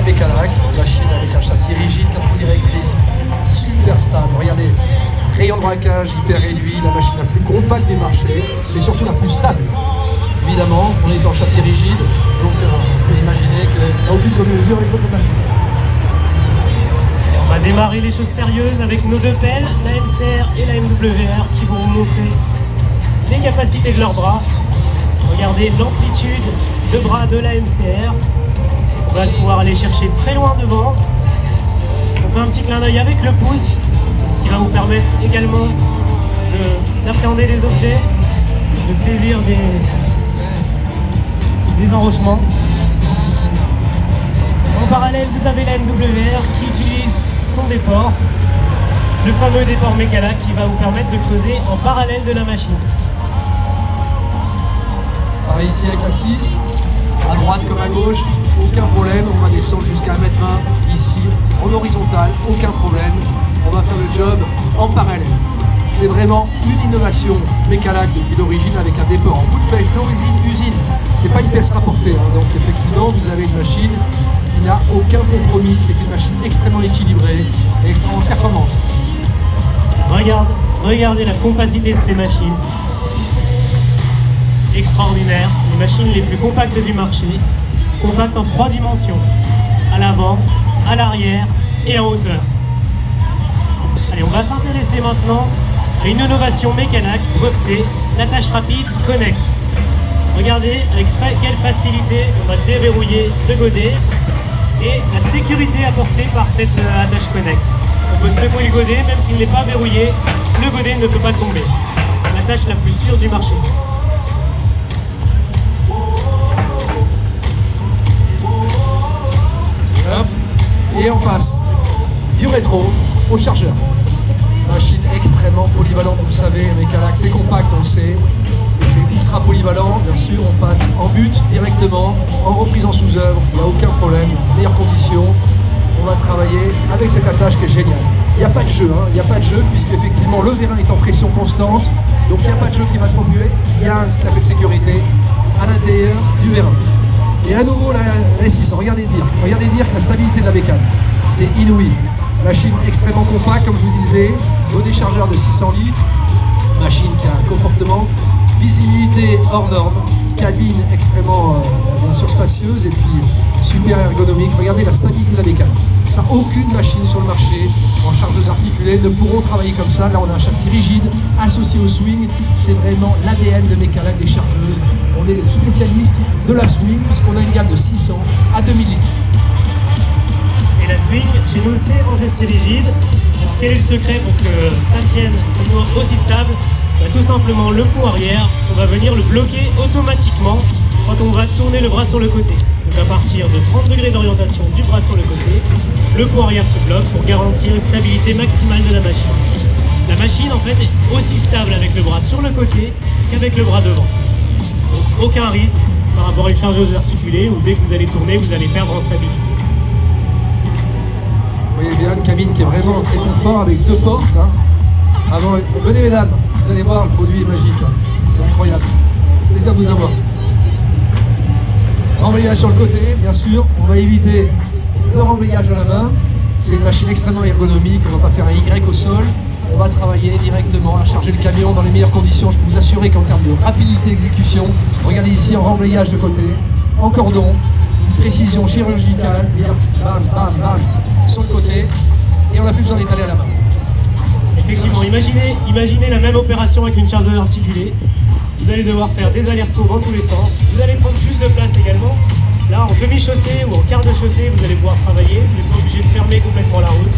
Mecalac, une machine avec un châssis rigide, 4 roues directrices, super stable. Regardez, rayon de braquage hyper réduit, la machine la plus compacte du marché, mais surtout la plus stable. Évidemment, on est en châssis rigide, donc on peut imaginer qu'il n'y a aucune commune mesure avec votre machine. On va démarrer les choses sérieuses avec nos deux pelles, la MCR et la MWR, qui vont vous montrer les capacités de leurs bras. Regardez l'amplitude de bras de la MCR. On va pouvoir aller chercher très loin devant. On fait un petit clin d'œil avec le pouce, qui va vous permettre également d'appréhender des objets, de saisir des enrochements. En parallèle, vous avez la MWR qui utilise son déport, le fameux déport Mecalac qui va vous permettre de creuser en parallèle de la machine. Pareil ici avec la 6, à droite comme à gauche, aucun problème, on va descendre jusqu'à 1m20 ici, en horizontal, aucun problème, on va faire le job en parallèle. C'est vraiment une innovation Mecalac depuis l'origine avec un déport en bout de pêche d'origine usine. C'est pas une pièce rapportée, hein. Donc effectivement vous avez une machine qui n'a aucun compromis, c'est une machine extrêmement équilibrée et extrêmement performante. Regardez la compacité de ces machines. Extraordinaire, les machines les plus compactes du marché, compactes en 3 dimensions, à l'avant, à l'arrière et en hauteur. Allez, on va s'intéresser maintenant à une innovation Mecalac brevetée, l'attache rapide Connect. Regardez avec quelle facilité on va déverrouiller le godet et la sécurité apportée par cette attache Connect. On peut secouer le godet, même s'il n'est pas verrouillé, le godet ne peut pas tomber. L'attache la plus sûre du marché. Hop. Et on passe du rétro au chargeur. Machine extrêmement polyvalente, vous le savez, Mecalac c'est compact, on le sait, et c'est ultra polyvalent. Bien sûr, on passe en but directement, en reprise en sous-œuvre, il n'y a aucun problème, meilleures conditions. On va travailler avec cette attache qui est géniale. Il n'y a pas de jeu, hein. Il n'y a pas de jeu, puisqu'effectivement le vérin est en pression constante, donc il n'y a pas de jeu qui va se produire. Il y a un clapet de sécurité à l'intérieur du vérin. Et à nouveau la S6, regardez dire que la stabilité de la bécane, c'est inouï. Machine extrêmement compacte, comme je vous disais, au déchargeur de 600 litres, machine qui a un comportement, visibilité hors norme, cabine extrêmement bien sûr spacieuse et puis super ergonomique. Regardez la stabilité de la bécane. Ça, aucune machine sur le marché en chargeuse articulée ne pourront travailler comme ça. Là, on a un châssis rigide associé au swing. C'est vraiment l'ADN de Mecalac des chargeuses. On est les spécialistes de la swing puisqu'on a une gamme de 600 à 2000 litres. Et la swing, chez nous, c'est en châssis rigide. Alors, quel est le secret pour que ça tienne, que ce soit aussi stable? Tout simplement, le pont arrière, on va venir le bloquer automatiquement quand on va tourner le bras sur le côté. Donc à partir de 30 degrés d'orientation du bras sur le côté, le pont arrière se bloque pour garantir une stabilité maximale de la machine. La machine, en fait, est aussi stable avec le bras sur le côté qu'avec le bras devant. Donc aucun risque par rapport à une chargeuse articulée où dès que vous allez tourner, vous allez perdre en stabilité. Vous voyez bien une cabine qui est vraiment très confort avec 2 portes. Hein. Avant, venez mesdames, vous allez voir, le produit est magique. Hein. C'est incroyable. Plaisir de vous avoir. Rembrayage sur le côté, bien sûr. On va éviter le rembrayage à la main. C'est une machine extrêmement ergonomique. On ne va pas faire un Y au sol. On va travailler directement à charger le camion dans les meilleures conditions. Je peux vous assurer qu'en termes de rapidité d'exécution, regardez ici en rembrayage de côté, en cordon, précision chirurgicale, bam, bam, bam, sur le côté, et on n'a plus besoin d'étaler à la main. Effectivement, imaginez la même opération avec une chargeuse articulée. Vous allez devoir faire des allers-retours dans tous les sens. Vous allez prendre plus de place également. Là, en demi-chaussée ou en quart de chaussée, vous allez pouvoir travailler. Vous n'êtes pas obligé de fermer complètement la route.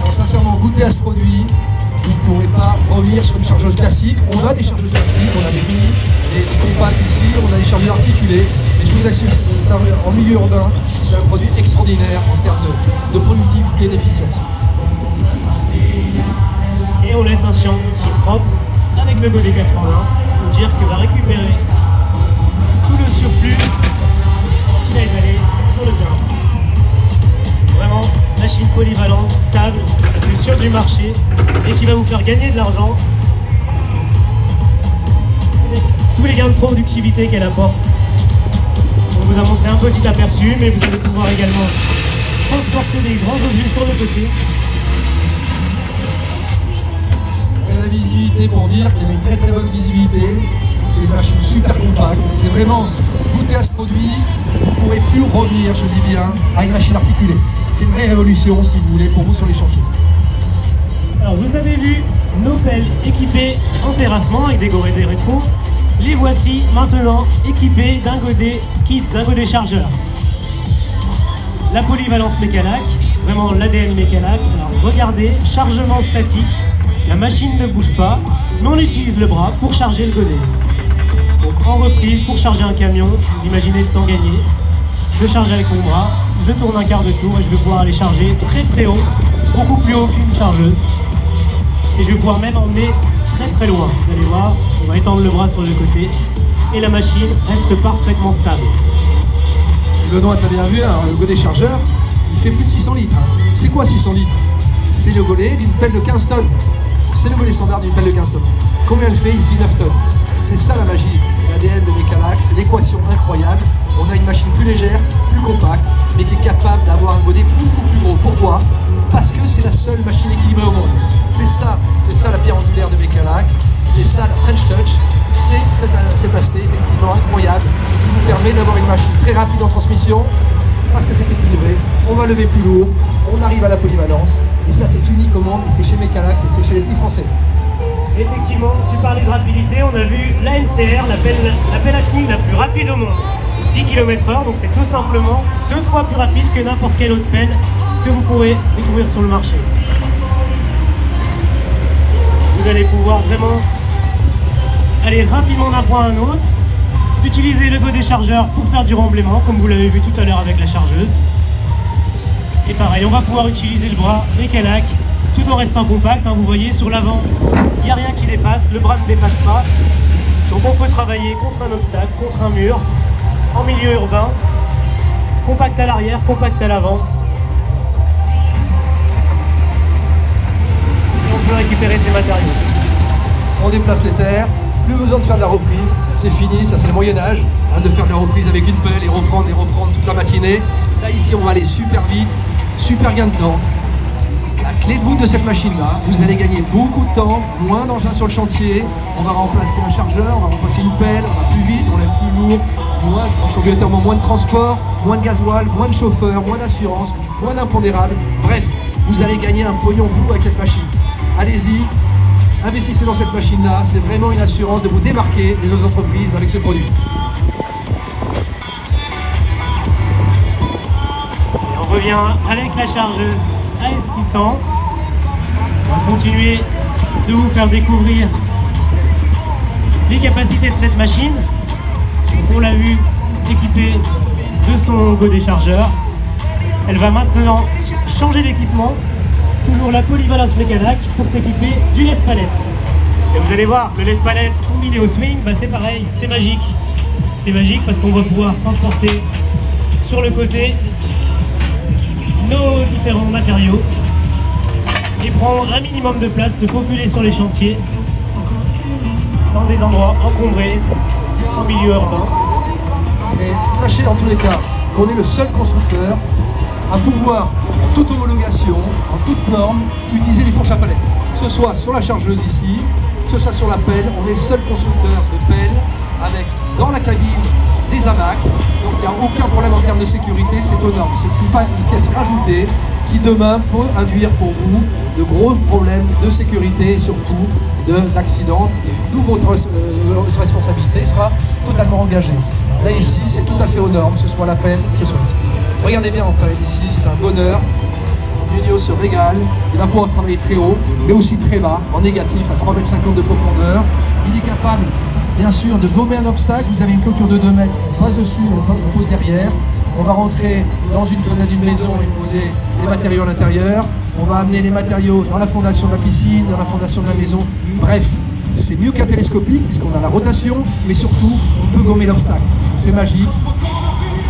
Alors, sincèrement, goûtez à ce produit. Vous ne pourrez pas revenir sur une chargeuse classique. On a des chargeuses classiques, on a des mini, des compacts ici, on a des chargeuses articulées. Et je vous assure, ça, en milieu urbain, c'est un produit extraordinaire en termes de productivité et d'efficience. Et on laisse un champ aussi propre avec le godet 80 pour dire qu'il va récupérer tout le surplus qu'il a étalé sur le terrain. Vraiment, machine polyvalente, stable, la plus sûre du marché et qui va vous faire gagner de l'argent. Tous les gains de productivité qu'elle apporte, on On vous a montré un petit aperçu, mais vous allez pouvoir également transporter des grands objets sur le côté. Et la visibilité, pour dire qu'il y a une très bonne visibilité. C'est une machine super compacte. C'est vraiment, goûter à ce produit, vous ne pourrez plus revenir, je dis bien, à une machine articulée. C'est une vraie révolution, si vous voulez, pour vous sur les chantiers. Alors vous avez vu nos pelles équipées en terrassement avec des godets rétro. Les voici maintenant équipées d'un godet skid, d'un godet chargeur. La polyvalence Mecalac, vraiment l'ADN Mecalac. Alors regardez, chargement statique, la machine ne bouge pas, mais on utilise le bras pour charger le godet. Donc en reprise, pour charger un camion, vous imaginez le temps gagné. Je charge avec mon bras, je tourne un quart de tour et je vais pouvoir aller charger très haut, beaucoup plus haut qu'une chargeuse. Et je vais pouvoir même emmener très loin. Vous allez voir, on va étendre le bras sur le côté et la machine reste parfaitement stable. Benoît, tu as bien vu, hein, le godet chargeur, il fait plus de 600 litres. C'est quoi 600 litres? C'est le godet d'une pelle de 15 tonnes. C'est le godet standard d'une pelle de 15 tonnes. Combien elle fait ici? 9 tonnes. C'est ça la magie, l'ADN de Mecalac, c'est l'équation incroyable. On a une machine plus légère, plus compacte, mais qui est capable d'avoir un godet beaucoup plus gros. Pourquoi? Parce que c'est la seule machine équilibrée au monde. C'est ça la pierre angulaire de Mecalac, c'est ça la French Touch, c'est cet aspect effectivement incroyable qui vous permet d'avoir une machine très rapide en transmission, parce que c'est équilibré, on va lever plus lourd, on arrive à la polyvalence, et ça c'est unique au monde, et c'est chez Mecalac, c'est chez les petits français. Effectivement, tu parlais de rapidité, on a vu la NCR, la pelle à chenille la plus rapide au monde, 10 km/h, donc c'est tout simplement 2 fois plus rapide que n'importe quelle autre pelle que vous pourrez découvrir sur le marché. Vous allez pouvoir vraiment aller rapidement d'un point à un autre, utiliser le godet chargeur pour faire du remblaiement, comme vous l'avez vu tout à l'heure avec la chargeuse. Et pareil, on va pouvoir utiliser le bras Mecalac tout en restant compact. Hein, vous voyez, sur l'avant, il n'y a rien qui dépasse, le bras ne dépasse pas. Donc on peut travailler contre un obstacle, contre un mur, en milieu urbain, compact à l'arrière, compact à l'avant. On peut récupérer ces matériaux. On déplace les terres, plus besoin de faire de la reprise, c'est fini, ça c'est le Moyen-Âge, hein, de faire de la reprise avec une pelle et reprendre toute la matinée. Là ici on va aller super vite, super gain de temps. La clé de voûte de cette machine-là, vous allez gagner beaucoup de temps, moins d'engins sur le chantier, on va remplacer un chargeur, on va remplacer une pelle, on va plus vite, on lève plus lourd, obligatoirement moins de transport, moins de gasoil, moins de chauffeur, moins d'assurance, moins d'impondérable. Bref, vous allez gagner un pognon fou avec cette machine. Allez-y, investissez dans cette machine-là, c'est vraiment une assurance de vous démarquer des autres entreprises avec ce produit. Et on revient avec la chargeuse AS600. On va continuer de vous faire découvrir les capacités de cette machine. On l'a vu équipée de son godet chargeur. Elle va maintenant changer d'équipement. Toujours la polyvalence Mecalac pour s'équiper du lève palette. Et vous allez voir, le lève palette combiné au swing, bah c'est pareil, c'est magique. C'est magique parce qu'on va pouvoir transporter sur le côté nos différents matériaux et prendre un minimum de place, se faufiler sur les chantiers dans des endroits encombrés en milieu urbain. Et sachez dans tous les cas qu'on est le seul constructeur à pouvoir, en toute homologation, en toute norme, utiliser des fourches à palette. Que ce soit sur la chargeuse ici, que ce soit sur la pelle, on est le seul constructeur de pelle avec dans la cabine des hamacs. Donc il n'y a aucun problème en termes de sécurité, c'est aux normes. C'est pas une pièce rajoutée qui demain peut induire pour vous de gros problèmes de sécurité et surtout d'accidents. D'où votre responsabilité sera totalement engagée. Là ici, c'est tout à fait aux normes, que ce soit la pelle, que ce soit ici. Regardez bien en pelle ici, c'est un bonheur. Nunio se régale, il va pouvoir travailler très haut, mais aussi très bas, en négatif, à 3,50 m de profondeur. Il est capable, bien sûr, de gommer un obstacle. Vous avez une clôture de 2 mètres, on passe dessus, on pose derrière. On va rentrer dans une fenêtre d'une maison et poser les matériaux à l'intérieur. On va amener les matériaux dans la fondation de la piscine, dans la fondation de la maison. Bref, c'est mieux qu'un télescopique, puisqu'on a la rotation, mais surtout, on peut gommer l'obstacle. C'est magique.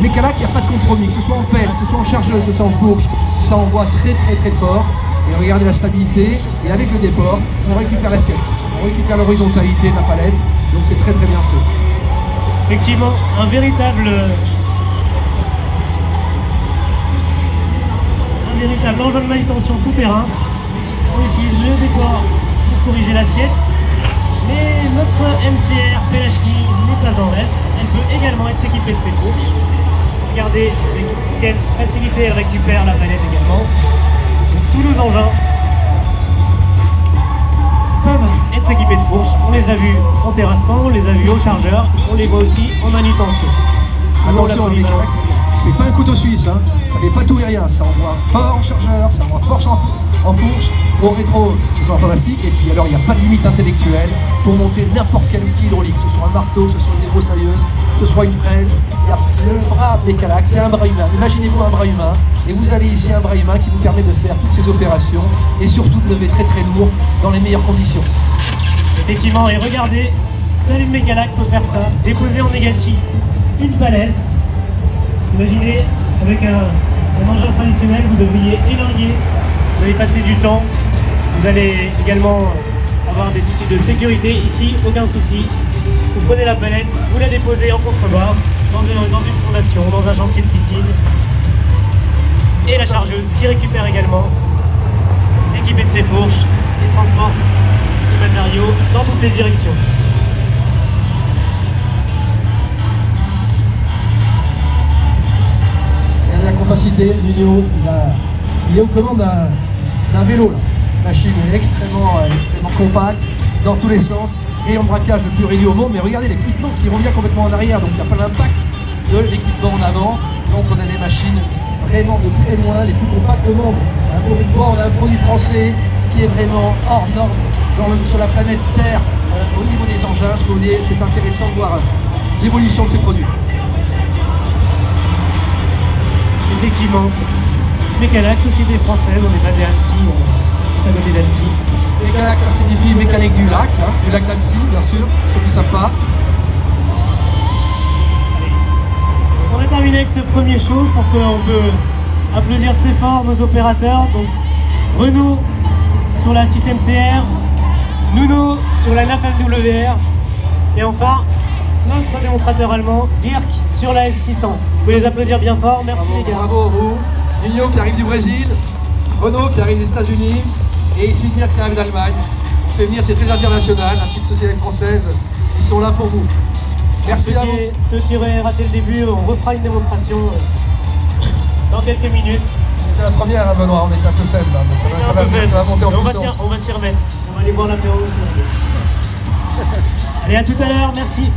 Mecalac, il n'y a pas de compromis, que ce soit en pelle, que ce soit en chargeuse, que ce soit en fourche, ça envoie très fort. Et regardez la stabilité, et avec le déport, on récupère l'assiette, on récupère l'horizontalité de la palette, donc c'est très bien fait. Effectivement, un véritable véritable engin de manutention tout terrain. On utilise le décor pour corriger l'assiette. Mais notre MCR Pelachny n'est pas en reste. Elle peut également être équipée de ses fourches. Regardez avec quelle facilité elle récupère la palette également. Donc, tous nos engins peuvent être équipés de fourches. On les a vus en terrassement, on les a vus au chargeur, on les voit aussi en manutention. Attention, c'est pas un couteau suisse, hein. Ça fait pas tout et rien, ça envoie fort en chargeur, ça envoie fort en fourche, au rétro c'est fort fantastique, et puis alors il n'y a pas de limite intellectuelle pour monter n'importe quel outil hydraulique, que ce soit un marteau, que ce soit une débroussailleuse, que ce soit une fraise, il y a le bras Mecalac, c'est un bras humain, imaginez-vous un bras humain, et vous avez ici un bras humain qui vous permet de faire toutes ces opérations, et surtout de lever très très lourd dans les meilleures conditions. Effectivement, et regardez, seul une Mecalac peut faire ça, déposer en négatif une palette. Imaginez, avec un engin traditionnel, vous devriez élinguer, vous allez passer du temps, vous allez également avoir des soucis de sécurité. Ici, aucun souci. Vous prenez la palette, vous la déposez en contrebord, dans une fondation, dans un chantier de piscine. Et la chargeuse qui récupère également, équipée de ses fourches, et transporte les matériaux dans toutes les directions. La capacité, Nuno, il est aux commandes d'un vélo. La machine est extrêmement compacte dans tous les sens, et en braquage le plus réduit au monde. Mais regardez l'équipement qui revient complètement en arrière, donc il n'y a pas l'impact de l'équipement en avant. Donc on a des machines vraiment de très loin, les plus compactes au monde. On a un produit français qui est vraiment hors norme sur la planète Terre au niveau des engins. C'est intéressant de voir l'évolution de ces produits. Effectivement, Mecalac, société française, on est basé à Annecy, à côté d'Annecy. Mecalac, ça signifie mécanique du lac d'Annecy, bien sûr, ceux qui ne savent pas. Allez. On a terminé avec ce premier show, je pense qu'on peut applaudir très fort nos opérateurs. Donc Renaud sur la 6MCR, Nuno sur la 9MWR, et enfin notre démonstrateur allemand, Dirk, sur la S600. Vous pouvez les applaudir bien fort, merci bravo, les gars. Bravo à vous. Nuno qui arrive du Brésil, Renaud qui arrive des États-Unis, et ici Dirk qui arrive d'Allemagne. On fait venir, c'est très international, la petite société française, ils sont là pour vous. Merci à vous. Ceux qui auraient raté le début, on refera une démonstration dans quelques minutes. C'était la première, hein, Benoît, on était un peu faible, là, mais ça va monter en puissance. On va s'y remettre, on va aller boire l'apéro. Allez, à tout à l'heure, merci.